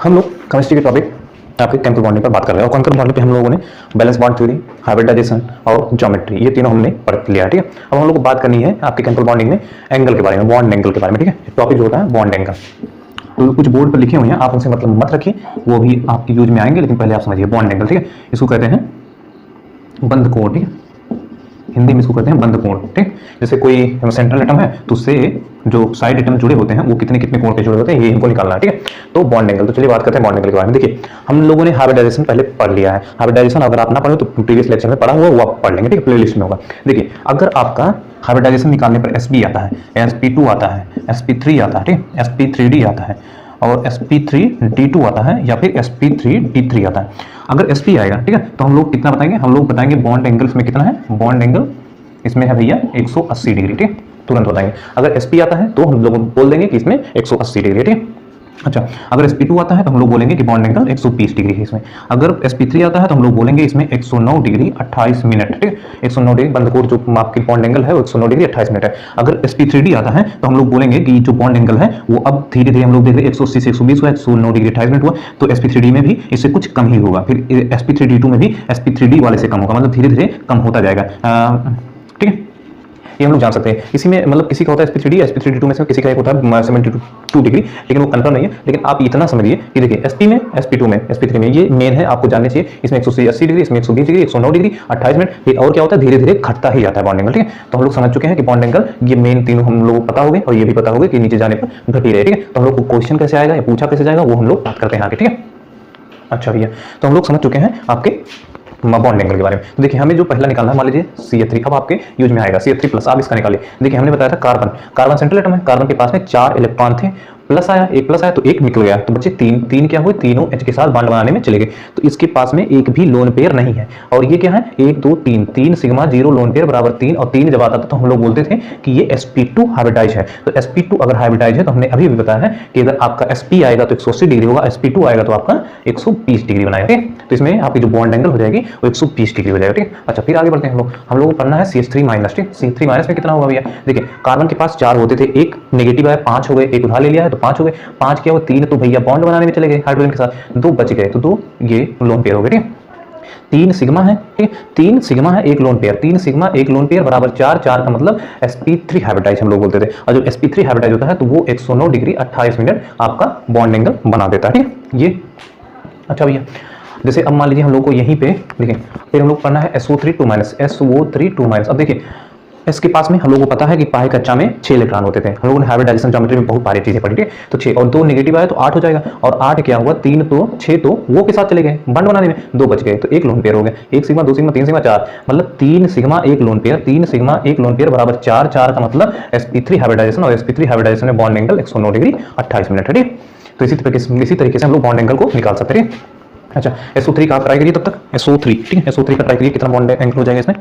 हम लोग केमिस्ट्री के टॉपिक आपके केमिकल बॉन्डिंग पर बात कर रहे हैं और केमिकल बॉन्डिंग पे हम लोगों ने बैलेंस बॉन्ड थ्योरी, हाइब्रिडाइजेशन और ज्योमेट्री, ये तीनों हमने पढ़ लिया है। ठीक है, अब हम लोग को बात करनी है आपके केमिकल बॉन्डिंग में एंगल के बारे में, बॉन्ड एंगल के बारे में। ठीक है, टॉपिक जो होता है बॉन्ड एंगल, तो कुछ बोर्ड पर लिखे हुए हैं, आप उनसे मतलब मत रखिए, वो भी आपकी यूज में आएंगे, लेकिन पहले आप समझिए बॉन्ड एंगल। ठीक है, इसको कहते हैं बंद कोण। ठीक है, हिंदी में इसको कहते हैं बंद कोण। ठीक, जैसे कोई सेंट्रल एटम है तो उससे जो साइड एटम जुड़े होते हैं वो कितने कितने कोण पे जुड़े होते हैं, ये इनको निकालना है। ठीक है, तो बॉन्ड एंगल, तो चलिए बात करते हैं बॉन्ड एंगल के बारे में। देखिए, हम लोगों ने हाइब्रिडाइजेशन पहले पढ़ लिया है। हाइब्रिडाइजेशन अगर आप ना पढ़ो तो प्रीवियस लेक्चर में पढ़ा हुआ वो आप पढ़ लेंगे। ठीक है, प्लेलिस्ट में होगा। देखिए, अगर आपका हाइब्रिडाइजेशन निकालने पर sp आता है, sp2 आता है, sp3 आता है, ठीक, sp3d आता है और sp3d2 आता है या फिर sp3d3 आता है। अगर sp आएगा, ठीक है, तो हम लोग कितना बताएंगे, हम लोग बताएंगे बॉन्ड एंगल इसमें कितना है, बॉन्ड एंगल इसमें है भैया 180 डिग्री। ठीक, तुरंत बताएंगे। अगर sp आता है तो हम लोग बोल देंगे कि इसमें 180 डिग्री। ठीक, अच्छा, अगर sp2 आता है तो हम लोग बोलेंगे कि बॉन्ड एंगल 120 डिग्री है इसमें। अगर sp3 आता है तो हम लोग बोलेंगे इसमें 109 डिग्री 28 मिनट। ठीक, 109 डिग्री बंद कोण जो आपकी बॉन्ड एंगल है वो 109 डिग्री 28 मिनट है। अगर sp3d आता है तो हम लोग बोलेंगे कि जो बॉन्ड एंगल है वो अब धीरे धीरे हम लोग देख रहे हैं 180 से 120 हुआ, 109 डिग्री 28 मिनट हुआ, तो sp3d में भी इससे कुछ कम ही होगा, फिर sp3d2 में भी sp3d वाले से कम होगा, मतलब धीरे धीरे कम होता जाएगा। ठीक है, ये हम लोग जान सकते हैं। इसी में मतलब किसी का होता है sp3d, sp3d2 में से किसी का एक होता है 72 डिग्री, लेकिन वो कंफर्म नहीं है। लेकिन आप इतना समझिए कि देखिए sp में, sp2 में, sp3 में, ये मेन है, आपको जानने चाहिए। इसमें 180 डिग्री, इसमें 120 डिग्री, 109 डिग्री 28 मिनट, फिर और क्या होता है, धीरे धीरे घटता ही जाता है बॉन्ड एंगल। ठीक है, तो हम लोग समझ चुके हैं कि बॉन्ड एंगल ये मेन तीनों हम लोग को पता हो गए और ये भी पता हो गए कि नीचे जाने पर घट ही रहे। ठीक है, तो हम लोग को क्वेश्चन कैसे आएगा या पूछा कैसे जाएगा वो हम लोग बात करते हैं आगे। ठीक है, अच्छा भैया, तो हम लोग समझ चुके हैं आपके बॉन्ड एंगल के बारे में। तो देखिए, हमें जो पहला निकालना है, मान लीजिए CH3, अब आपके यूज में आएगा CH3+, आप इसका निकालिए। देखिए, हमने बताया था कार्बन सेंट्रल एटम है, कार्बन के पास में 4 इलेक्ट्रॉन थे, प्लस आया, एक प्लस आया तो एक निकल गया, तो बच्चे तीन क्या हुए, तीनों H के साथ बॉन्ड बनाने में चले गए। तो इसके पास में एक भी लोन पेयर नहीं है, और ये क्या है, 1 2 3 सिग्मा 0 लोन पेयर बराबर 3, और 3 जब आता था तो हम लोग बोलते थे कि ये sp2 हाइब्रिडाइज है। तो sp2 अगर हाइब्रिडाइज है तो हमने अभी भी बताया है कि अगर आपका sp आएगा तो 180 डिग्री होगा, sp2 आएगा तो आपका 120 डिग्री बनाएगा। ठीक, तो इसमें आपकी जो बॉन्ड एंगल हो जाएगी वो 120 डिग्री हो जाएगा। ठीक, अच्छा, फिर आगे बढ़ते हैं हम लोग को पढ़ना है CH3-। ठीक, CH3- में कितना होगा भैया, देखिए कार्बन के पास 4 होते थे, एक नेगेटिव आया 5 हो गए, एक उधार ले लिया है तो 5 हो गए, 5 क्या हो 3, तो भैया बॉन्ड बनाने में चले गए हाइड्रोजन के साथ, 2 बच गए तो 2 ये लोन पेयर हो गए। ठीक, 3 सिग्मा है, ठीक, 3 सिग्मा है, एक लोन पेयर, 3 सिग्मा एक लोन पेयर बराबर 4 का मतलब sp3 हाइब्रिडाइज हम लोग बोलते थे। और जब sp3 हाइब्रिडाइज होता है तो वो 109 डिग्री 28 मिनट आपका बॉन्ड एंगल बना देता है। ठीक, ये अच्छा भैया, जैसे अब मान लीजिए हम लोग को यहीं पे देखिए, फिर हम लोग पढ़ना है SO3 2-, अब देखिए इसके पास में हम लोगों को पता है कि पाई कक्षा में 6 इलेक्ट्रॉन होते थे, हम लोगों ने हाइब्रिडाइजेशन ज्योमेट्री में बहुत सारी चीजें पढ़ी थी। तो 6 और 2 नेगेटिव आया तो 8 हो जाएगा, और 8 क्या हुआ, 3 तो 6 तो वो के साथ चले गए बॉन्ड बनाने में, 2 बच गए तो एक लोन पेयर हो गया, 1 सिग्मा 2 सिग्मा 3 सिग्मा 4, मतलब 3 सिग्मा एक लोन पेयर, 3 सिग्मा एक लोन पेयर बराबर 4 का मतलब sp3 हाइब्रिडाइजेशन, और sp3 हाइब्रिडाइजेशन में बॉन्ड एंगल 109 डिग्री 28 मिनट है। ठीक, तो इसी तरीके से हम लोग बॉन्ड एंगल को निकाल सकते हैं। अच्छा, SO3 का ट्राई करिए तब तक, SO3, ठीक है, SO3 का ट्राई करिए कितना बॉन्ड एंगल हो जाएगा इसमें।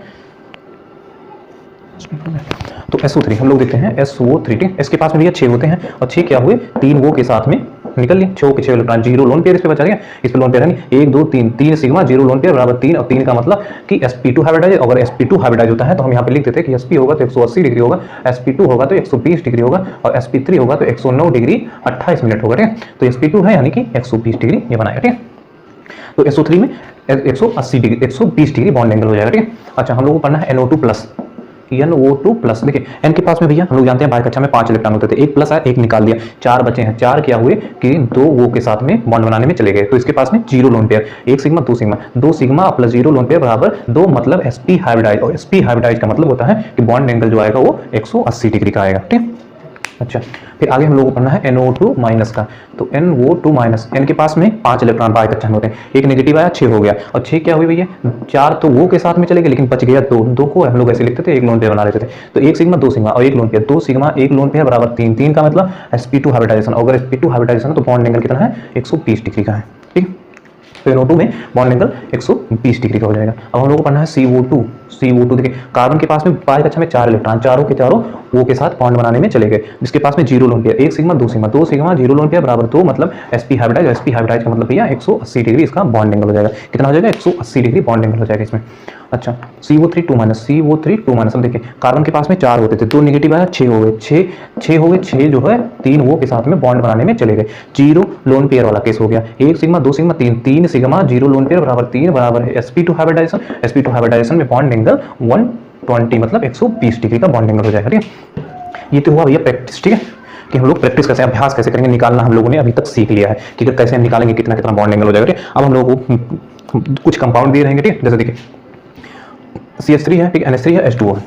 तो SO3 हम लोग देखते हैं SO3, ठीक, इसके पास में भैया 6 होते हैं, और 6 क्या हुए, 3 वो के साथ में निकल लिए, 6 के 6 इलेक्ट्रॉन, 0 लोन पेयर इस पे बचा गया, इस पे लोन पेयर है नहीं, 1 2 3 सिग्मा 0 लोन पेयर बराबर 3, और 3 का मतलब कि sp2 हाइब्रिडाइज। अगर sp2 हाइब्रिडाइज होता है तो हम यहाँ पे लिख देते हैं कि sp होगा तो 180 डिग्री होगा, sp2 होगा तो 120 डिग्री होगा, और sp3 होगा तो 109 डिग्री 28 मिनट होगा। ठीक, तो sp2 है यानी कि 120 डिग्री ये बनाएगा। ठीक, तो SO3 में 180 डिग्री 120 डिग्री बॉन्ड एंगल हो जाएगा। ठीक, अच्छा, हम लोग को पढ़ना है NO2+, देखिए n के पास में भैया हम लोग जानते हैं बाहर कक्षा में 5 इलेक्ट्रॉन होते थे, एक प्लस आया एक निकाल दिया, 4 बचे हैं, 4 क्या हुए कि 2 वो के साथ में बॉन्ड बनाने में चले गए, तो इसके पास में 0 lone pair, 1 sigma 2 sigma plus 0 lone pair बराबर 2, मतलब sp हाइब्रिडाइज, और sp हाइब्रिडाइज का मतलब होता है कि बॉन्ड एंगल जो आएगा वो 180 डिग्री का आएगा। ठीक, अच्छा, फिर आगे हम लोगों को पढ़ना है NO2- का, तो NO2-, n के पास में 5 इलेक्ट्रॉन बाहर कक्षा में होते हैं, एक नेगेटिव आया 6 हो गया, और 6 क्या हुई भैया, 4 तो वो के साथ में चले गए, लेकिन बच गया 2 को हम लोग ऐसे लिखते थे, एक लोन पेयर बना लेते थे, तो 1 सिग्मा 2 सिग्मा और एक लोन पेयर, 2 सिग्मा एक लोन पेयर बराबर 3 का मतलब sp2 हाइब्रिडाइजेशन, अगर sp2 हाइब्रिडाइजेशन है तो बॉन्ड एंगल कितना है 120 डिग्री का है। ठीक, तो NO2 में बॉन्ड एंगल 120 डिग्री का हो जाएगा। अब हम लोग को पढ़ना है CO2 देखिए कार्बन के पास में बाई कक्षा में 4 इलेक्ट्रॉन चारों के चारों O के साथ बॉन्ड बनाने में चले गए, जिसके पास में 0 lone pair, 1 sigma 2 sigma 2 sigma 0 lone pair बराबर 2 मतलब sp हाइब्रिडाइज का मतलब भैया 180 डिग्री इसका बॉन्ड एंगल हो जाएगा। कितना हो जाएगा 180 डिग्री बॉन्ड एंगल हो जाएगा इसमें। अच्छा CO3 2 माइनस, अब देखिए कार्बन के पास में 4 होते थे, 2 नेगेटिव आया 6 हो गए, 6 हो गए, 6 जो है 3 वो के साथ में बॉन्ड बनाने में चले गए, 0 लोन पेयर वाला केस हो गया, 1 sigma 2 sigma 3 sigma 0 lone pair बराबर 3 बराबर है sp2 हाइब्रिडाइजेशन में बॉन्ड एंगल 120 मतलब 120 डिग्री का बॉन्ड एंगल हो जाएगा। ठीक है, ये तो हुआ भैया प्रैक्टिस। ठीक है कि हम लोग प्रैक्टिस कैसे अभ्यास कैसे करेंगे, निकालना हम लोगों ने अभी तक सीख लिया है कि कैसे हम निकालेंगे कितना कितना बॉन्ड एंगल हो जाएगा। अब हम लोगों को कुछ कंपाउंड दिए रहेंगे, ठीक जैसे देखिए CH3 है, ठीक NH3 है, H2O है,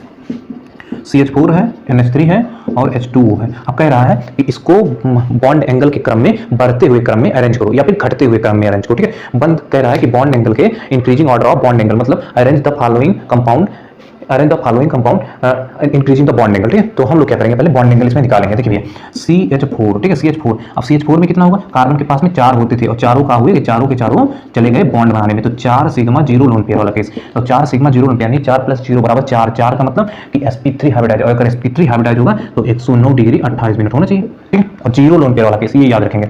CH4 है, NH3 है और H2O है। अब कह रहा है कि इसको बॉन्ड एंगल के क्रम में बढ़ते हुए क्रम में अरेंज करो या फिर घटते हुए क्रम में अरेंज करो। ठीक है, बंद कह रहा है कि बॉन्ड एंगल के increasing order of bond angle मतलब arrange the following compound increasing the bond angle. ठीक है, तो हम लोग क्या करेंगे पहले बॉन्ड एंगल इसमें निकालेंगे। देखिए भैया CH4, ठीक है CH4, अब CH4 में कितना होगा, कार्बन के पास में 4 होते थे और चारों का हुए कि चारों के चारों चले गए बॉन्ड बनाने में, तो 4 सिग्मा 0 लोन पेयर वाला केस, तो 4 सिग्मा 0 लोन पेयर यानी 4 + 0 बराबर 4, 4 का मतलब कि sp3 हाइब्रिडाइज, और अगर sp3 हाइब्रिडाइज होगा तो 109 डिग्री 28 मिनट होना चाहिए। ठीक है, और 0 लोन पेयर वाला केस ये याद रखेंगे।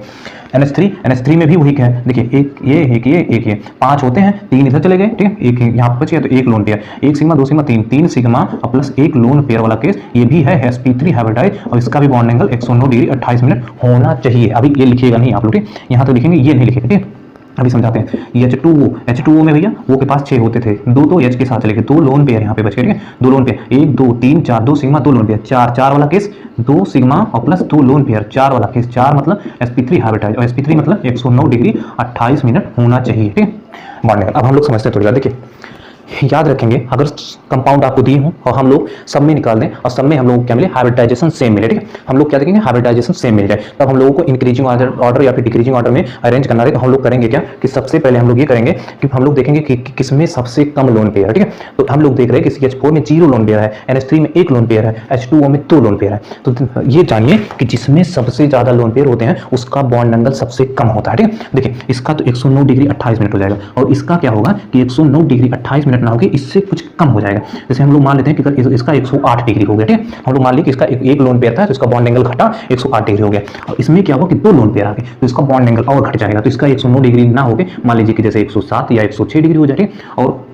NH3 में भी वही है, देखिए एक ये 5 होते हैं, 3 इधर चले गए, ठीक है एक यहाँ पर बच गया तो 1 lone pair, 1 sigma 2 sigma 3 sigma plus 1 lone pair वाला केस, ये भी है sp3 हाइब्रिडाइज और इसका भी बॉन्ड एंगल 109 डिग्री 28 मिनट होना चाहिए। अभी ये लिखिएगा नहीं आप लोग, यहाँ तो लिखेंगे, ये नहीं लिखेंगे। ठीक है, अभी समझाते हैं। ये H2O में भैया वो के पास 6 होते थे, 2 तो H के साथ चले गए, 2 लोन पेयर यहाँ पे बच गए। ठीक है, 2 lone pair 1 2 3 4, 2 sigma 2 lone pair 4 वाला केस, 2 सिग्मा और प्लस 2 लोन पेयर 4 वाला केस, 4 मतलब sp3 हाइब्रिडाइज और sp3 मतलब 109 डिग्री 28 मिनट होना चाहिए। ठीक है, बॉन्ड एंगल अब हम लोग समझते हैं थोड़ी बात। देखिए याद रखेंगे अगर कंपाउंड आपको दिए हों और हम लोग सब में निकाल दें और सब में हम लोग क्या मिले हाइब्रिडाइजेशन सेम मिले, ठीक है, हम लोग क्या देखेंगे हाइब्रिडाइजेशन सेम मिल जाए, तब हम लोगों को इंक्रीजिंग ऑर्डर या फिर डिक्रीजिंग ऑर्डर में अरेंज करना है। तो हम लोग करेंगे क्या कि सबसे पहले हम लोग ये करेंगे कि हम लोग देखेंगे कि किसमें सबसे कम लोन पेयर है। ठीक है, तो हम लोग देख रहे हैं कि CH4 में 0 लोन पेयर है, NH3 में 1 लोन पेयर है, H2O में 2 लोन पेयर है। तो ये जानिए कि जिसमें सबसे ज्यादा लोन पेयर होते हैं उसका बॉन्ड एंगल सबसे कम होता है। ठीक है, देखिए इसका तो 109 डिग्री 28 मिनट हो जाएगा और इसका क्या होगा कि 109 डिग्री 28 मिनट ना होगी, इससे कुछ कम हो जाएगा। जैसे हम लोग मान लेते हैं कि इसका 108 डिग्री हो गया। ठीक है, हम लोग मान लें कि इसका एक लोन पेयर था तो इसका बॉन्ड एंगल घटा 108 डिग्री हो गया, और इसमें क्या हुआ कि 2 लोन पेयर आ गए तो इसका बॉन्ड एंगल और घट जाएगा, तो इसका 109 डिग्री ना होके मान लीजिए कि जैसे 107 या 106 डिग्री हो जाए, और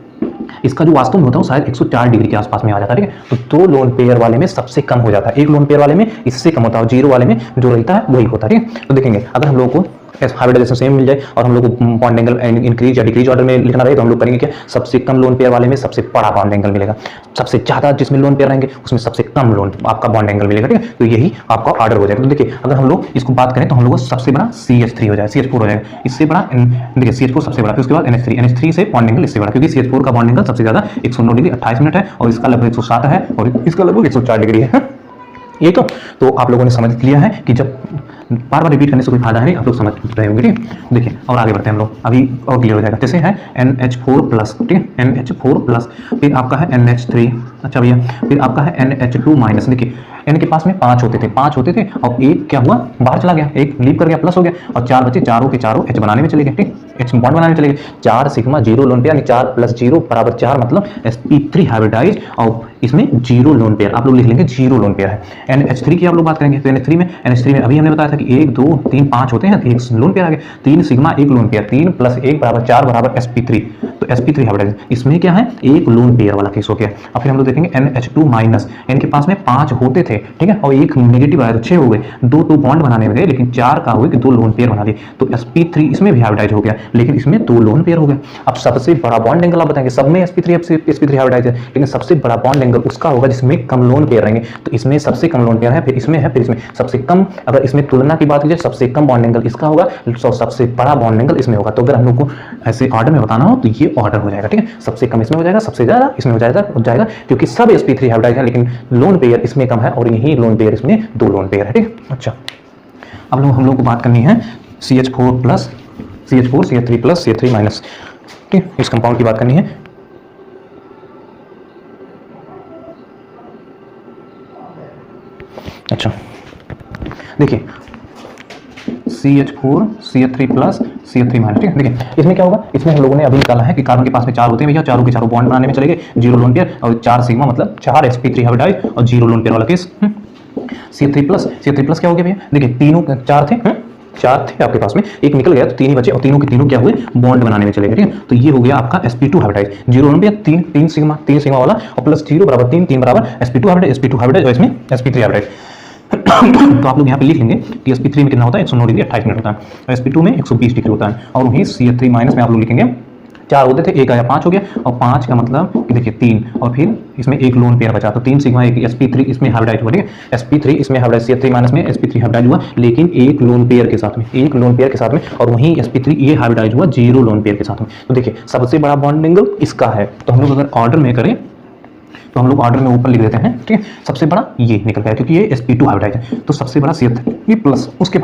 इसका जो वास्तव में होता है शायद 104 डिग्री के आसपास में आ जाता है। ठीक है, तो 2 लोन पेयर वाले में सबसे कम हो जाता है, 1 लोन पेयर वाले में इससे कम होता है, 0 वाले में जो रहता है वही होता है। ठीक है, तो देखेंगे अगर हम लोगों को हाइब्रिडाइजेशन सेम मिल जाए और हम लोग को बॉन्ड एंगल इंक्रीज या डिक्रीज ऑर्डर में लिखना रहे तो हम लोग करेंगे क्या, सबसे कम लोन पेयर वाले में सबसे बड़ा बॉन्ड एंगल मिलेगा, सबसे ज्यादा जिसमें लोन पेयर रहेंगे उसमें सबसे कम लोन आपका बॉन्ड एंगल मिलेगा। ठीक है, तो यही आपका ऑर्डर हो जाएगा। तो देखिए अगर हम लोग इसको बात करें तो हम लोग को सबसे बड़ा CH3 हो जाएगा, CH4 हो जाएगा, इससे बड़ा देखिए CH4 सबसे बड़ा, फिर उसके बाद NH3 से बॉन्ड एंगल इससे बड़ा, क्योंकि CH4 का बॉन्ड एंगल सबसे ज्यादा 109 डिग्री 28 मिनट है और इसका लगभग 107 है और इसका लगभग 104 डिग्री है। ये तो आप लोगों ने समझ लिया है कि जब बार बार रिपीट करने से कोई फायदा है नहीं, आप लोग समझ रहे होंगे। ठीक देखिए और आगे बढ़ते हैं हम लोग, अभी और क्लियर हो जाएगा। जैसे है NH4+, ठीक है NH4+, फिर आपका है NH3, अच्छा भैया, फिर आपका है NH2-। देखिए N के पास में 5 होते थे और एक क्या हुआ बाहर चला गया, एक लीव कर गया, प्लस हो गया और 4 बचे, चारों के चारों H बनाने में चले गए। ठीक, H बॉन्ड बनाने में चले गए, 4 सिग्मा 0 लोन पेयर यानी 4 + 0 बराबर 4 मतलब sp3 हाइब्रिडाइज और इसमें 0 लोन पेयर, आप लोग लिख लेंगे 0 लोन पेयर है। NH3 की आप लोग बात करेंगे तो NH3 में अभी हमने बताया था कि 1 2 3 5 होते हैं, एक लोन पेयर आ गया, 3 सिग्मा 1 लोन पेयर, 3 + 1 बराबर 4 बराबर sp3, तो sp3 हाइब्रिडाइज इसमें क्या है एक लोन पेयर वाला केस हो गया। अब फिर हम लोग देखेंगे NH2-, N के पास में 5 होते थे, ठीक है, और एक नेगेटिव आया तो 6 हो गए, 2 तो बॉन्ड बनाने में गए लेकिन 4 का हुए कि 2 लोन पेयर बना दिए, तो sp3 इसमें भी हाइब्रिडाइज हो गया लेकिन इसमें 2 लोन पेयर हो गए। अब सबसे बड़ा बॉन्ड एंगल आप बताएंगे, सब में sp3 हाइब्रिडाइज है लेकिन सबसे बड़ा बॉन्ड एंगल उसका होगा जिसमें कम लोन पेयर रहेंगे, तो इसमें सबसे कम लोन पेयर है, फिर इसमें है, फिर इसमें सबसे कम, अगर इसमें तुलना की बात की जाए सबसे कम बॉन्ड एंगल इसका होगा, तो सबसे बड़ा बॉन्ड एंगल इसमें होगा। तो अगर हम लोग को ऐसे ऑर्डर में बताना हो तो ये ऑर्डर हो जाएगा। ठीक है, सबसे कम इसमें हो जाएगा, सबसे ज्यादा इसमें हो जाएगा क्योंकि सब sp3 हाइब्रिडाइज है लेकिन लोन पेयर इसमें कम है और यही लोन पेयर इसमें 2 लोन पेयर है। ठीक, अच्छा अब हम लोग को बात करनी है CH4+, CH4 CH3+, CH3-। ठीक, इस कंपाउंड की बात करनी है। अच्छा देखिए CH4 CH3+, CH3 माइनस। ठीक है, देखिए इसमें क्या होगा, इसमें हम लोगों ने अभी निकाला है कि कार्बन के पास में 4 होते हैं भैया, चारों के चारों बॉन्ड बनाने में चलेंगे, 0 लोन पेयर और 4 सिग्मा मतलब 4 sp3 हाइब्रिडाइज और 0 लोन पेयर वाला केस। CH3 प्लस क्या हो गया भैया, देखिए तीनों 4 थे, 4 थे आपके पास में, एक निकल गया तो 3 ही बचे और तीनों के तीनों क्या हुए, बॉन्ड बनाने में चले गए। ठीक है, तो ये हो गया आपका sp2 hybridise, 0 lone pair 3 sigma वाला और प्लस 0 बराबर 3 बराबर sp2 हाइब्रिडाइज और इसमें sp3 हाइब्रिडाइज। तो आप लोग यहाँ पे लिख लेंगे कि sp3 में कितना होता है, 109 डिग्री 28 मिनट होता है और sp2 में 120 डिग्री होता है। और वहीं CH3 माइनस में आप लोग लिखेंगे 4 होते थे, एक आया 5 हो गया और 5 का मतलब कि देखिए 3 और फिर इसमें एक लोन पेयर बचा तो 3 सिग्मा एक sp3 इसमें हाइब्रिडाइज हुआ। ठीक है, sp3 इसमें हाइब्रिडाइज, CH3 माइनस में sp3 हाइब्रिडाइज हुआ लेकिन एक लोन पेयर के साथ में, एक लोन पेयर के साथ में, और वहीं sp3 ये हाइब्रिडाइज हुआ 0 लोन पेयर के साथ में। तो देखिए सबसे बड़ा बॉन्ड एंगल इसका है, तो हम लोग अगर ऑर्डर में करें तो हम लोग ऑर्डर में ऊपर लिख देते हैं। ठीक है, सबसे बड़ा ये निकल गया क्योंकि ये sp2 हाइब्रिडाइज है, तो सबसे बड़ा CH3 प्लस उसके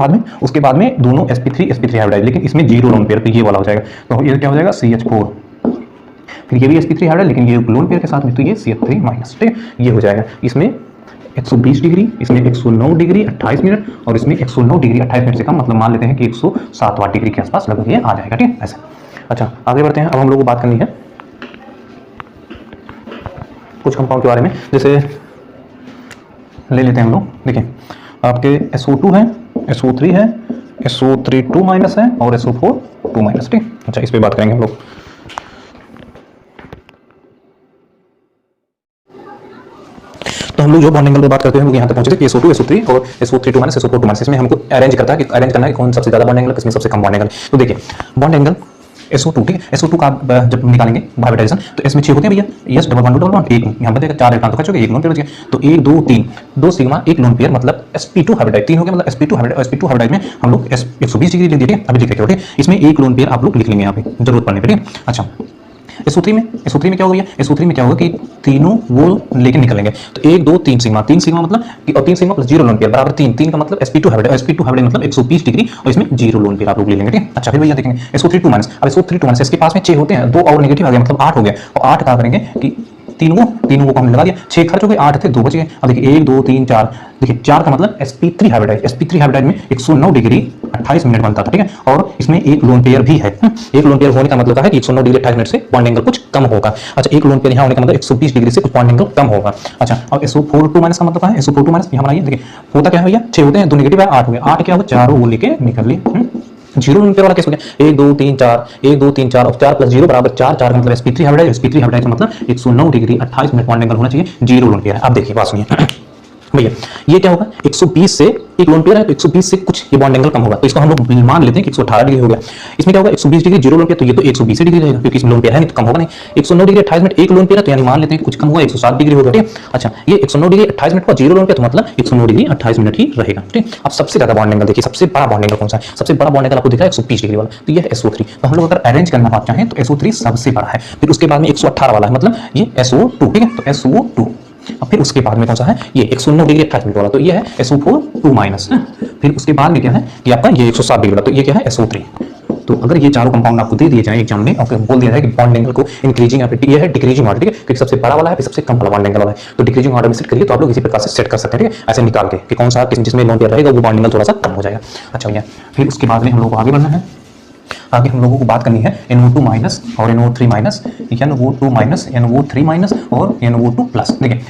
बाद में दोनों sp3 हाइब्रिडाइज, लेकिन इसमें 0 लोन पेयर, तो ये वाला हो जाएगा। तो ये क्या हो जाएगा, CH4, फिर ये भी sp3 हाइब्रिडाइज लेकिन ये लोन पेयर के साथ में, तो ये CH3 माइनस। ठीक है, ये हो जाएगा, इसमें 120 डिग्री, इसमें 109 डिग्री 28 मिनट और इसमें 109 डिग्री 28 मिनट से कम, मतलब मान लेते हैं कि 107 डिग्री के आसपास लगभग ये आ जाएगा। ठीक है, ऐसे। अच्छा आगे बढ़ते हैं, अब हम लोगों को बात करनी है कुछ कंपाउंड के बारे में, जैसे ले लेते हैं हम लोग। देखिए आपके SO2 है, SO3 है, SO3 2 माइनस है और SO4 2 माइनस। ठीक, अच्छा इस पे बात करेंगे हम लोग। तो हम लोग जो बॉन्ड एंगल पे बात करते हैं हम लोग यहाँ तक पहुंचे थे कि SO2 SO3 और SO3 2 माइनस SO4 2 माइनस, इसमें हमको अरेंज करता है कि अरेंज करना है कौन सबसे ज्यादा बॉन्ड एंगल, किसमें सबसे कम बॉन्ड एंगल। तो देखिए बॉन्ड एंगल SO2, ठीक है, SO2 का आप जब निकालेंगे हाइब्रिडाइजेशन तो इसमें 6 होते हैं भैया, यस डबल बॉन्ड एक यहाँ पर 4 इलेक्ट्रॉन तो खर्च हो गए, एक लोन पेयर बच गया, तो 1 2 3 2 सिग्मा एक लोन पेयर मतलब sp2 हाइब्रिडाइज 3 हो गया, मतलब sp2 हाइब्रिडाइज में हम लोग 120 डिग्री ले दिए। ठीक है, अभी लिख लेते हैं, इसमें एक लोन पेयर आप लोग लिख लेंगे यहाँ पे जरूरत पड़ने पे। ठीक है, अच्छा SO3 में क्या हो गया, SO3 में क्या होगा कि तीनों वो लेके निकलेंगे, तो 1 2 3 सिग्मा मतलब कि और 3 सिग्मा प्लस 0 लोन पेयर बराबर 3 का मतलब sp2 हाइब्रिडाइज मतलब 120 डिग्री और इसमें 0 लोन पेयर आप लोग ले लेंगे। ठीक है, अच्छा फिर भैया देखेंगे SO3 2 माइनस, अब SO3 2 माइनस इसके पास में 6 होते हैं, 2 और नेगेटिव आ गया मतलब 8 हो गया, और 8 का करेंगे कि तीनों को हमने लगा दिया, 6 खर्च हो गए, 8 थे 2 बच गए। अब देखिए 1 2 3 4, देखिए 4 का मतलब sp3 हाइब्रिडाइज में 109 डिग्री 28 मिनट बनता था। ठीक है, और इसमें एक लोन पेयर भी है, एक लोन पेयर होने का मतलब है कि 109 डिग्री 28 मिनट से बॉन्ड एंगल कुछ कम होगा। अच्छा एक लोन पेयर यहाँ होने का मतलब 120 डिग्री से कुछ बॉन्ड एंगल कम होगा। अच्छा और SO4 2 माइनस का मतलब है, SO4 2 माइनस यहाँ बनाइए, देखिए होता क्या है भैया, 6 होते हैं, 2 नेगेटिव है, 8 हो गया, 8 क्या होगा, चारों वो लेके निकल लिए, 0 लोन पेयर वाला केस हो गया, 1 2 3 4 1 2 3 4 और 4 प्लस 0 बराबर 4 का मतलब sp3 हाइब्रिडाइज का मतलब 109 डिग्री 28 मिनट बॉन्ड एंगल होना चाहिए, 0 लोन पेयर है। अब देखिए बात सुनिए भैया, ये क्या होगा 120 से एक लोन पेयर है तो 120 से कुछ ये बॉन्ड एंगल कम होगा, तो इसको हम लोग मान लेते हैं कि 118 डिग्री हो गया। इसमें क्या होगा 120 डिग्री 0 लोन पेयर, तो ये तो 120 डिग्री रहेगा क्योंकि इसमें लोन पेयर है नहीं तो कम होगा नहीं। 109 डिग्री 28 मिनट एक लोन पेयर है तो यानी मान लेते हैं कुछ कम हुआ 107 डिग्री होगा। ठीक है, अच्छा ये 109 डिग्री 28 मिनट का 0 लोन पेयर तो मतलब 109 डिग्री 28 मिनट ही रहेगा। ठीक, अब सबसे ज्यादा बॉन्ड एंगल देखिए, सबसे बड़ा बॉन्ड एंगल कौन सा है, सबसे बड़ा बॉन्ड एंगल आपको दिख रहा है 120 डिग्री वाला, तो ये है SO3। तो हम लोग अगर अरेंज करना बात चाहें तो SO3 सबसे बड़ा है, फिर उसके बाद में 118 वाला है मतलब ये SO2। ठीक है, तो SO2 और फिर उसके बाद में कौन सा है, ये 109 डिग्री 28 मिनट वाला, तो ये है SO4 2 माइनस। फिर उसके बाद में क्या है कि आपका ये 107 डिग्री वाला, तो ये क्या है SO3। तो अगर ये चारों कंपाउंड आपको दे दिए जाए एग्जाम में और बोल दिया जाए कि बॉन्ड एंगल को इंक्रीजिंग ये है डिक्रीजिंग ऑर्डर, ठीक है, क्योंकि सबसे बड़ा वाला है फिर सबसे कम वाला बॉन्ड एंगल वाला है, तो डिक्रीजिंग ऑर्डर में सेट करिए तो आप लोग इसी प्रकार से सेट कर सकते हैं। ठीक है, ऐसे निकाल के कि कौन सा जिसमें लोन पेयर रहेगा वो बॉन्ड एंगल थोड़ा सा कम हो जाएगा। अच्छा भैया फिर उसके बाद में हम लोग को आगे बढ़ना है, आगे हम लोगों को बात करनी है NO2 माइनस और NO3 minus, NO2 minus NO3 minus और NO2 प्लस। देखिए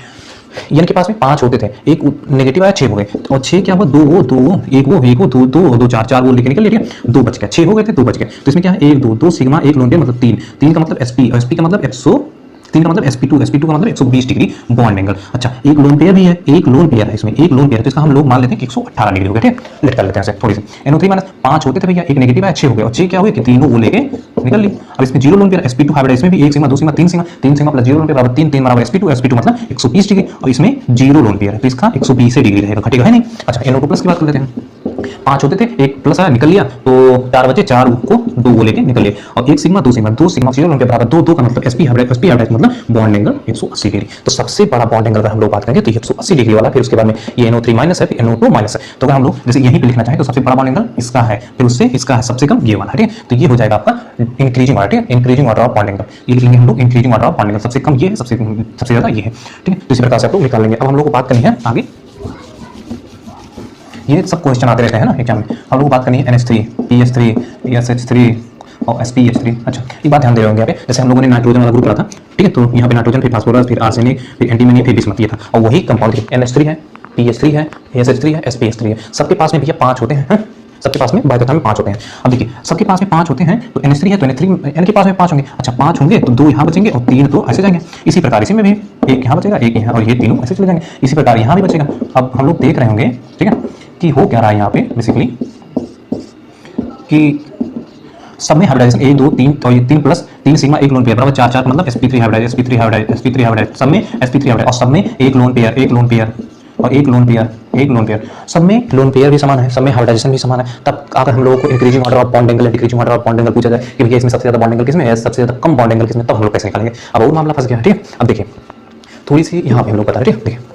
एन के पास में 5 होते थे, एक नेगेटिव आया 6 हो गए, और 6 क्या हुआ, 2 वो 2 वो 1 वो 1 वो 2 2 2 4 4 वो लेके निकल लिया, 2 बच गया, 6 हो गए थे 2 बच गए, तो इसमें क्या है 1 2 2 सिग्मा एक लोन पेयर मतलब 3 का मतलब sp और sp का मतलब 3 का मतलब sp2 का मतलब 120 डिग्री बॉन्ड एंगल। अच्छा एक लोन पेयर भी है, एक लोन पेयर है, इसमें एक लोन पेयर है तो इसका हम लोग मान लेते हैं कि 118 डिग्री हो गया। ठीक, लेट कर लेते हैं थोड़ी सी। NO3 माइनस 5 होते थे भैया, एक नेगेटिव है 6 हो गए, और 6 क्या हुए कि तीनों वो लेके निकल ली। अब इसमें 0 लोन पेयर sp2 हाइब्रिडाइज, इसमें भी 1 sigma 2 sigma 3 sigma plus 0 lone pair बराबर 3 बराबर sp2 मतलब 120 डिग्री, और इसमें 0 लोन पेयर है तो इसका 120 डिग्री रहेगा, घटेगा है नहीं। अच्छा NO2 प्लस की बात कर लेते हैं, 5 होते थे, एक प्लस आया निकल लिया तो 4 बचे, 4 को 2 वो लेके निकल लिए, और 1 सिग्मा 2 सिग्मा 0 लोन पेयर बराबर 2 का मतलब sp हाइब्रिडाइज मतलब बॉन्ड एंगल 180 डिग्री। तो सबसे बड़ा बॉन्ड एंगल अगर हम लोग बात करेंगे तो 180 डिग्री वाला, फिर उसके बाद में ये NO3 माइनस है, फिर NO2 माइनस है, तो अगर हम लोग जैसे यहीं पे लिखना चाहें तो सबसे बड़ा बॉन्ड एंगल इसका है, फिर उससे इसका है सबसे कम ये वाला। ठीक है, तो ये हो जाएगा आपका इंक्रीजिंग ऑर्डर, ठीक है, increasing order of bond angle, ये लिख लेंगे हम लोग increasing order of bond angle, सबसे कम ये है, सबसे ज्यादा ये है। ठीक है, तो इसी प्रकार से आप लोग निकाल लेंगे। अब हम लोग को बात करनी है आगे, ये सब क्वेश्चन आते रहते हैं ना एग्जाम में। हम लोग बात करनी है NH3, PH3, SH3 और SpH3। अच्छा एक बात ध्यान दे रहे होंगे यहाँ पे, जैसे हम लोगों ने नाइट्रोजन वाला ग्रुप रहा था, ठीक है, तो यहाँ पे नाइट्रोजन, फिर फास्फोरस, फिर आर्सेनिक, फिर एंटीमनी, फिर बिस्मथ, ये था। और वही कंपाउंड NH3 है, PH3 है, SH3 है, SpH3 है। सबके पास में भैया 5 होते हैं, सबके पास में बायोडाटा में 5 होते हैं। अब देखिए सबके पास में 5 होते हैं, तो NH3 है तो NH3 N के पास में 5 होंगे। अच्छा 5 होंगे तो 2 यहाँ बचेंगे और 3 तो ऐसे जाएंगे। इसी प्रकार इसी में भी एक यहाँ बचेगा, एक यहाँ, और ये तीनों ऐसे चले जाएंगे। इसी प्रकार यहाँ भी बचेगा। अब हम लोग देख रहे होंगे, ठीक है, कि हो क्या रहा है यहाँ पे बेसिकली कि सब में हाइब्रिडाइजेशन 1 2 3, तो ये 3 प्लस 3 सिग्मा 1 लोन पेयर बराबर 4 4 मतलब sp3 hybridise, sp3 hybridise, sp3 hybridise, सब में sp3 हाइब्रिडाइज, और सब में एक लोन पेयर, एक लोन पेयर और एक लोन पेयर, एक लोन पेयर, सब में लोन पेयर भी समान है, सब में हाइब्रिडाइजेशन भी समान है। तब अगर हम लोगों को increasing order of bond angle, decreasing order of bond angle पूछा जाए कि भैया इसमें सबसे ज्यादा बॉन्ड एंगल किसमें है, सबसे ज्यादा कम बॉन्ड एंगल किसमें, तब हम लोग कैसे निकालेंगे। अब वो मामला फंस गया, ठीक है। अब देखिए थोड़ी सी यहाँ पे हम लोग बता रहे हैं, ठीक है, देखिए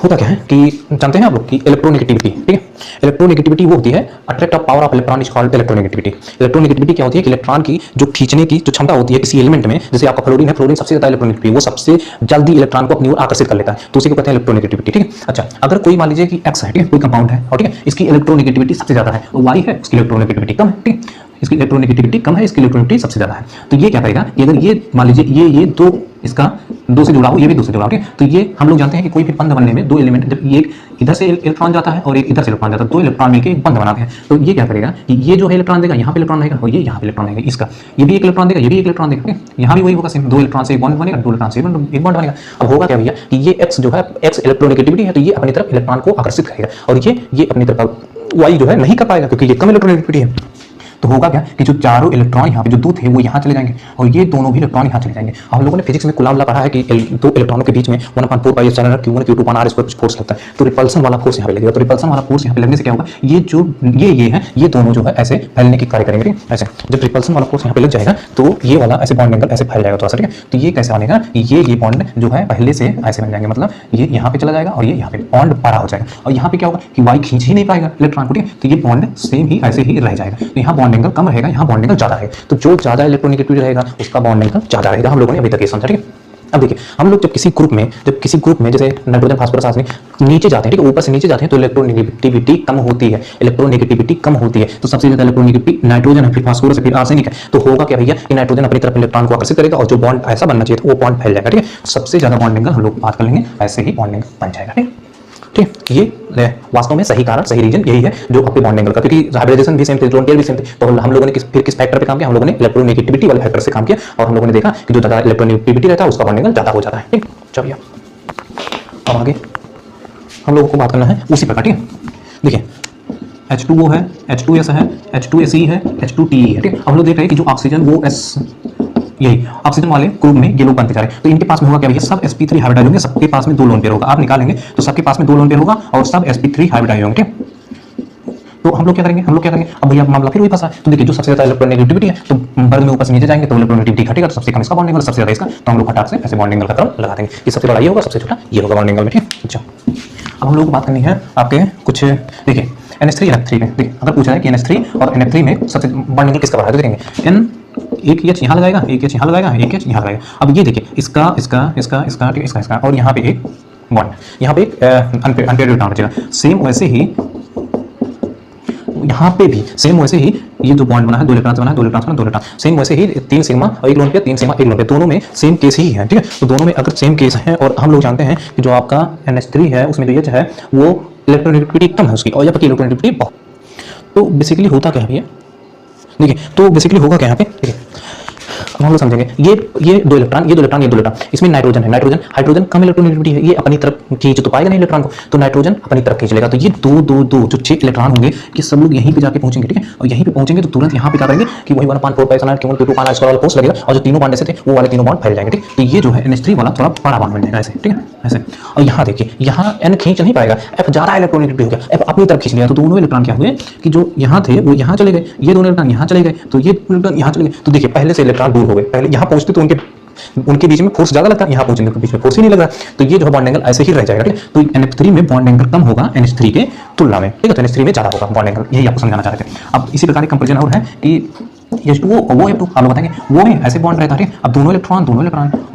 होता क्या है कि जानते हैं आप लोग कि इलेक्ट्रोनेगेटिविटी, ठीक है, इलेक्ट्रोनेगेटिविटी वो होती है attract of power of electron is called electronegativity. Electronegativity क्या होती है कि इलेक्ट्रॉन की जो खींचने की जो क्षमता होती है किसी एलिमेंट में, जैसे आपका फ्लोरीन है, फ्लोरीन सबसे ज्यादा इलेक्ट्रोनेगेटिविटी, वो सबसे जल्दी इलेक्ट्रॉन को अपनी ओर आकर्षित कर लेता है, तो उसी को कहते हैं इलेक्ट्रोनेगेटिविटी, ठीक है। अच्छा अगर कोई मान लीजिए कि X है, ठीक है, कोई कंपाउंड है और ठीक है, इसकी इलेक्ट्रोनेगेटिविटी सबसे ज्यादा है, और Y है इसकी इलेक्ट्रोनेगेटिविटी कम है, ठीक है, इसकी इलेक्ट्रोनेगेटिविटी कम है, इसकी इलेक्ट्रोनेगेटिविटी सबसे ज्यादा है। तो ये क्या करेगा कि अगर ये मान लीजिए ये दो, इसका 2 से जुड़ा हो, ये भी 2 से जुड़ा हो, ठीक है, तो ये हम लोग जानते हैं कि कोई भी बंध बनने में 2 एलिमेंट, जब ये इधर से इलेक्ट्रॉन जाता है और एक इधर से इलेक्ट्रॉन जाता है, 2 इलेक्ट्रॉन मिलकर एक बंध बनाते हैं। तो ये क्या करेगा कि ये जो है इलेक्ट्रॉन देगा, यहाँ पे इलेक्ट्रॉन रहेगा और ये यहाँ पे इलेक्ट्रॉन रहेगा, इसका ये भी एक इलेक्ट्रॉन देगा, ये भी एक इलेक्ट्रॉन देगा, ठीक है, यहाँ भी वही होगा सेम, 2 इलेक्ट्रॉन से एक बॉन्ड बनेगा, 2 इलेक्ट्रॉन से एक बॉन्ड बनेगा। अब होगा क्या भैया कि ये X जो है, X इलेक्ट्रोनेगेटिविटी है, तो ये अपनी तरफ इलेक्ट्रॉन को आकर्षित करेगा, और ये अपनी तरफ Y जो है नहीं कर पाएगा क्योंकि ये कम इलेक्ट्रोनेगेटिविटी है। तो होगा क्या कि जो चारों इलेक्ट्रॉन यहाँ पे जो 2 थे वो यहाँ चले जाएंगे और ये दोनों भी इलेक्ट्रॉन यहाँ चले जाएंगे। हम लोगों ने फिजिक्स में कुलाम पढ़ा है कि 2 इलेक्ट्रॉनों के बीच में 1/4 epsilon q1 q2 r square कुछ फोर्स लगता है, तो रिपल्सन वाला फोर्स यहाँ पे लगेगा। तो रिपल्सन वाला फोर्स यहाँ पे लगने से क्या होगा, ये जो ये है, ये दोनों जो है ऐसे फैलने की कार्य करेंगे, ऐसे। जब रिपल्सन वाला फोर्स यहाँ पे लग जाएगा तो ये वाला ऐसे बॉन्ड एंगल ऐसे फैल जाएगा थोड़ा सा, ठीक है। तो ये कैसे बनेगा, ये बॉन्ड जो है पहले से ऐसे बन जाएंगे, मतलब ये यहाँ पे चला जाएगा और ये यहाँ पे बॉन्ड बड़ा हो जाएगा, और यहाँ पे क्या होगा कि Y खींच ही नहीं पाएगा इलेक्ट्रॉन को, ठीक है, तो ये बॉन्ड सेम ही ऐसे ही रह जाएगा। तो यहाँ बॉन्ड एंगल कम रहेगा, यहाँ बॉन्ड एंगल ज्यादा है, तो जो ज्यादा इलेक्ट्रोनेगेटिविटी रहेगा उसका बॉन्ड एंगल ज्यादा रहेगा। हम लोगों ने अभी तक ये समझा, ठीक है। अब देखिए हम लोग जब किसी ग्रुप में जैसे नाइट्रोजन, फास्फोरस, आर्सेनिक नीचे जाते हैं, ठीक है, ऊपर से नीचे जाते हैं, तो इलेक्ट्रोनेगेटिविटी कम होती है, इलेक्ट्रोनेगेटिविटी कम होती है। तो सबसे ज्यादा इलेक्ट्रोनेगेटिविटी नाइट्रोजन है, फिर फास्फोरस है, फिर आर्सेनिक है। तो होगा क्या भैया कि नाइट्रोजन अपनी तरफ इलेक्ट्रॉन को आकर्षित करेगा और जो बॉन्ड ऐसा बनना चाहिए था वो बॉन्ड फैल जाएगा, ठीक है। सबसे ज्यादा बॉन्ड एंगल हम लोग बात कर लेंगे, ऐसे ही बॉन्ड एंगल बन जाएगा, ठीक है। ये वास्तव में सही कारण, सही रीजन यही है जो आपके बॉन्ड एंगल का, क्योंकि हाइब्रिडाइजेशन भी सेम थे, लोन पेयर भी सेम थे। तो हम लोगों ने किस फैक्टर पे काम किया, हम लोगों ने इलेक्ट्रोनेगेटिविटी वाले फैक्टर से काम किया, और हम लोगों ने देखा कि जो ज्यादा इलेक्ट्रोनेगेटिविटी रहता है उसका बॉन्ड एंगल ज्यादा हो जाता है, ठीक। चलिए अब आगे हम लोगों को बात करना है उसी प्रकार, ठीक है। देखिए H2O है, H2S है, H2Se है, H2Te है, ठीक है। हम लोग देख रहे हैं कि जो ऑक्सीजन वो यही ऑक्सीजन वाले ग्रुप में ये लोग बनते जा रहे हैं, तो इनके पास में होगा क्या भैया, सब sp3 हाइब्रिडाइज होंगे, सबके पास में 2 लोन पेयर होगा। आप निकालेंगे तो सबके पास में 2 लोन पेयर होगा और सब sp3 हाइब्रिडाइज होंगे, ठीक। तो हम लोग क्या करेंगे, अब भैया मामला फिर वही फंसा है। तो देखिए जो सबसे ज्यादा इलेक्ट्रोनेगेटिविटी है, तो वर्ग में ऊपर से नीचे जाएंगे तो इलेक्ट्रोनेगेटिविटी घटेगा, तो सबसे कम इसका बॉन्ड एंगल, सबसे ज्यादा इसका, तो हम लोग फटाक से ऐसे बॉन्ड एंगल का क्रम लगा देंगे। ये सबसे बड़ा ये होगा, सबसे छोटा ये होगा बॉन्ड एंगल में, ठीक। अच्छा अब हम लोग को बात करनी है आपके कुछ, देखिए NH3 NF3 में, देखिए अगर पूछा है कि NH3 और NF3 में सबसे बॉन्ड एंगल किसका बड़ा है, तो देखेंगे N एक H यहाँ लगाएगा, एक H यहाँ लगाएगा, एक H यहाँ लगाएगा। अब ये देखिए इसका और यहाँ पे एक बॉन्ड, यहाँ पे एक अनपेयर्ड इलेक्ट्रॉन बचेगा। सेम वैसे ही यहाँ पे भी सेम वैसे ही ये जो बॉन्ड बना है, 2 इलेक्ट्रॉन बना है, 2 इलेक्ट्रॉन, 2 इलेक्ट्रॉन, सेम वैसे ही 3 सिग्मा और 1 lone pair, 3 sigma 1 lone pair, दोनों में सेम केस ही है, ठीक है। तो दोनों में अगर सेम केस है, और हम लोग जानते हैं कि जो आपका NH3 है उसमें जो H है वो इलेक्ट्रोनेगेटिविटी कम है उसकी, और यहाँ पर इलेक्ट्रोनेगेटिविटी बहुत। तो बेसिकली होता क्या है भैया, देखिए तो बेसिकली होगा क्या यहाँ पे, देखिए अब हम लोग समझेंगे। ये 2 इलेक्ट्रॉन, ये 2 इलेक्ट्रॉन, ये 2 इलेक्ट्रॉन, इसमें नाइट्रोजन है, नाइट्रोजन हाइड्रोजन कम इलेक्ट्रोनेगेटिविटी है, ये अपनी तरफ खींच तो पाएगा नहीं इलेक्ट्रॉन को, तो नाइट्रोजन अपनी तरफ खींच लेगा। तो ये 2 जो 6 इलेक्ट्रॉन होंगे ये सब लोग यहीं पे जाके पहुंचेंगे, ठीक है। और यहीं पे पहुंचेंगे तो तुरंत यहाँ पे क्या करेंगे कि वही 1/4 epsilon q1 q2 r square वाला फोर्स लगेगा, और जो तीनों बॉन्ड ऐसे थे वो वाले तीनों बॉन्ड फैल जाएंगे, ठीक। तो ये जो है NH3 वाला थोड़ा बड़ा बॉन्ड बन जाएगा ऐसे, ठीक है, ऐसे। और यहाँ देखिए यहाँ N खींच नहीं पाएगा, F ज्यादा इलेक्ट्रोनेगेटिव हो गया, F अपनी तरफ खींच लिया, तो दोनों इलेक्ट्रॉन क्या हुए कि जो यहाँ थे वो यहाँ चले गए, ये दोनों इलेक्ट्रॉन यहाँ चले गए, तो ये इलेक्ट्रॉन यहाँ चले गए। तो देखिए पहले से इलेक्ट्रॉन दूर हो गए, पहले यहाँ पहुंचते तो उनके बीच में फोर्स ज्यादा लगता है, यहाँ पहुंचने के बीच में फोर्स ही नहीं लग रहा, तो ये जो है बॉन्ड एंगल ऐसे ही रह जाएगा, ठीक है। तो NF3 में बॉन्ड एंगल कम होगा NH3 के तुलना में, ठीक है। तो NH3 में ज्यादा होगा बॉन्ड एंगल, यही आपको समझाना चाह रहे थे। अब इसी प्रकार कंपैरिजन और है कि H2O और वो F2 आप लोग बताएंगे वो में ऐसे बॉन्ड रहता है। अब दोनों इलेक्ट्रॉन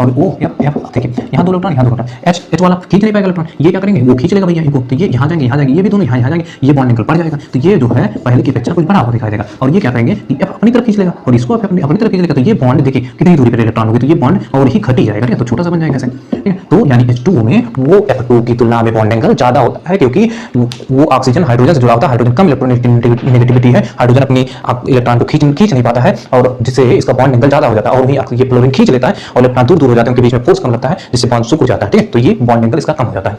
और O F देखिए यहाँ 2 इलेक्ट्रॉन यहाँ 2 इलेक्ट्रॉन H वाला खींच नहीं पाएगा इलेक्ट्रॉन, ये क्या करेंगे वो खींच लेगा भैया इनको, तो ये यहाँ जाएंगे ये भी दोनों यहाँ जाएंगे, ये बॉन्ड एंगल बढ़ जाएगा। तो ये जो है पहले की अपेक्षा कुछ बड़ा हुआ दिखाई देगा और ये क्या करेंगे कि F अपनी तरफ खींच लेगा और इसको अपनी तरफ खींच लेगा। तो ये बॉन्ड देखिए कितनी दूरी पर इलेक्ट्रॉन होगी, तो ये बॉन्ड और ही घट ही जाएगा, तो छोटा सा बन जाएगा ऐसे, ठीक है। तो यानी H2O में वो F2 की तुलना में बॉन्ड एंगल ज्यादा होता है क्योंकि वो ऑक्सीजन हाइड्रोजन से जुड़ा होता है, हाइड्रोजन कम इलेक्ट्रोनेगेटिविटी है, हाइड्रोजन अपनी इलेक्ट्रॉन को खींच नहीं पाता है और जिससे इसका बॉन्ड एंगल ज्यादा हो जाता है और वही ये क्लोरीन खींच लेता है और इलेक्ट्रॉन दूर हो जाते हैं, उनके बीच में फोर्स कम लगता है जिससे बॉन्ड सिकुड़ जाता है, ठीक है। तो ये बॉन्ड एंगल इसका कम हो जाता है।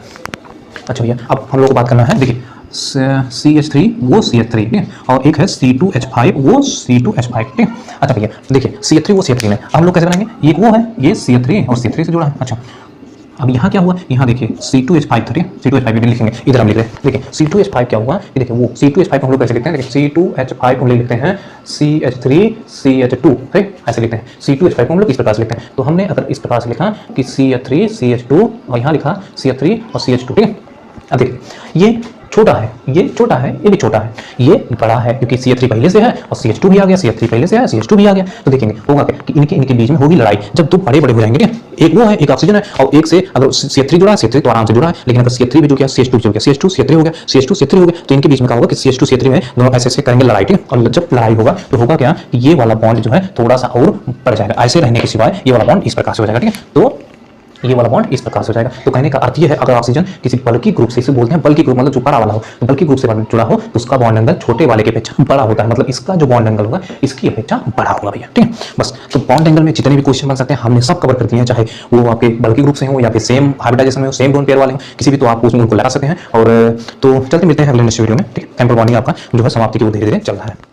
अच्छा भैया अब हम लोग को बात करना है, देखिए CH3 वो CH3, ठीक है, और एक है C2H5 वो C2H5, ठीक है। अच्छा भैया देखिए CH3 वो CH3 में हम लोग कैसे बनाएंगे, ये वो है ये CH3 और C3 से जुड़ा है। अच्छा अब यहाँ क्या हुआ, यहाँ देखिए C2H5 था, C2H5 लिखेंगे, इधर हम लिख रहे हैं, देखिए C2H5 क्या हुआ, ये देखिए वो C2H5 हम लोग कैसे लिखते हैं, देखिए C2H5 हम लिखते हैं CH3CH2, ठीक ऐसे लिखते हैं। C2H5 हम लोग इस प्रकार से लिखते हैं, तो हमने अगर इस प्रकार से लिखा कि CH3CH2 और यहाँ लिखा CH3 और CH2, ठीक है। अब देखिए ये छोटा है ये भी छोटा है, ये बड़ा है क्योंकि CH3 पहले से है और CH2 भी आ गया, CH3 पहले से है CH2 भी आ गया। तो देखेंगे होगा क्या कि इनके बीच में होगी लड़ाई, जब दो बड़े हो जाएंगे, एक वो है एक ऑक्सीजन है और एक से अगर CH3 जुड़ा है, CH3 तो आराम से जुड़ा है, लेकिन अगर CH3 भी जुड़ गया CH2 जुड़ गया, CH2 CH3 हो गया, CH2 CH3 हो गया, तो इनके बीच में क्या होगा कि CH2 CH3 में दोनों ऐसे करेंगे लड़ाई, ठीक। और जब लड़ाई होगा तो होगा क्या कि ये वाला बॉन्ड जो है थोड़ा सा और बढ़ जाएगा, ऐसे रहने के सिवाय ये वाला बॉन्ड इस प्रकार से हो जाएगा, ठीक है। तो ये वाला बॉन्ड इस प्रकार से हो जाएगा। तो कहने का अर्थ ये है अगर ऑक्सीजन किसी बल्की ग्रुप से, इसे बोलते हैं बल्की ग्रुप मतलब जो बड़ा वाला हो, तो बल्की ग्रुप से जुड़ा हो तो उसका बॉन्ड एंगल छोटे वाले की अपेक्षा बड़ा होता है, मतलब इसका जो बॉन्ड एंगल होगा इसकी अपेक्षा बड़ा होगा भैया, ठीक है। बस तो बॉन्ड एंगल में जितने भी क्वेश्चन बन सकते हैं हमने सब कवर कर दिए हैं, चाहे वो आपके बल्की ग्रुप से हो या फिर सेम हाइब्रिडाइजेशन में हो, सेम लोन पेयर वाले हो, किसी भी तो आप उसमें उनको लगा सकते हैं। और तो चलते मिलते हैं अगले नेक्स्ट वीडियो में, ठीक है। टेम्पल बॉन्डिंग आपका जो है समाप्ति की वो धीरे धीरे चल रहा है।